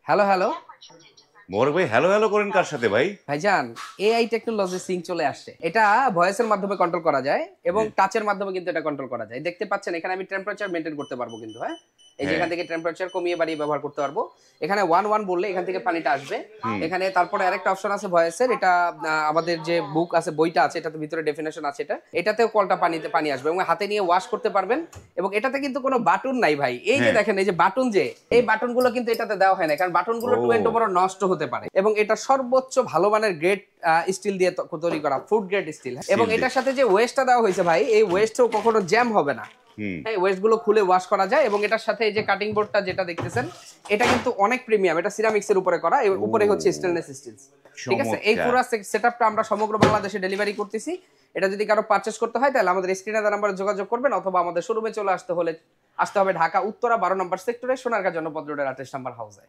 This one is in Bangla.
হ্যালো হ্যালো মোবারক ভাই, হ্যালো হ্যালো করেন কার সাথে ভাই? ভাইজান, এআই টেকনোলজি সিঙ্ক চলে আসছে। এটা ভয়েসের মাধ্যমে কন্ট্রোল করা যায় এবং হ্যাঁ, টাচের মাধ্যমে কিন্তু এটা কন্ট্রোল করা যায়। দেখতে পাচ্ছেন এখানে আমি টেম্পারেচার মেইনটেইন করতে পারবো কিন্তু, হ্যাঁ? এই যে হ্যাঁ। এখান থেকে টেম্পারেচার কমিয়ে বাড়িয়ে ব্যবহার করতে পারবো। এখানে 1 বললে এখান থেকে পানিটা আসবে। হুম। এখানে তারপরে আরেকটা অপশন আছে ভয়েসের, এটা আমাদের যে বুক আছে, বইটা আছে, এটাতে ভিতরে ডেফিনেশন আছে এটা। এটাতেও কলটা পানি আসবে এবং হাতে নিয়ে ওয়াশ করতে পারবেন এবং এটাতে কিন্তু কোনো বাটন নাই ভাই। এই যে হ্যাঁ। দেখেন, এই যে বাটন, যে এই বাটনগুলো কিন্তু এটাতে দেওয়া হয় না, কারণ বাটনগুলো ও। টু এন্ড বড় নষ্ট হতে পারে এবং এটা সর্বোচ্চ ভালো মানের গ্রেড স্টিল দিয়ে তৈরি করা, ফুড গ্রেড স্টিল। এবং Steel দিয়ে। এটার সাথে যে ওয়েস্টটা দেওয়া হয়েছে ভাই, এই ওয়েস্টও কখনো জ্যাম হবে না। হুম। হ্যাঁ, ওয়েস্ট গুলো খুলে ওয়াশ করা যায় এবং এটার সাথে এই যে কাটিং বোর্ডটা যেটা দেখতেছেন, এটা কিন্তু অনেক প্রিমিয়াম। এটা সিরামিক্স এর উপরে করা, এর উপরে হচ্ছে স্টেনলেস স্টিল। ঠিক আছে, এই পুরো চমৎকার। সেটআপটা আমরা সমগ্র বাংলাদেশে ডেলিভারি করতেছি। এটা যদি কারো পারচেজ করতে হয় তাহলে আমাদের স্ক্রিনে দেওয়া নাম্বারে যোগাযোগ করবেন, অথবা আমাদের শোরুমে চলে আসতে হবে ঢাকা উত্তরা 12 নম্বর সেক্টরে সোনারগাঁ জনপদ রোডের 28 নম্বর হাউসে।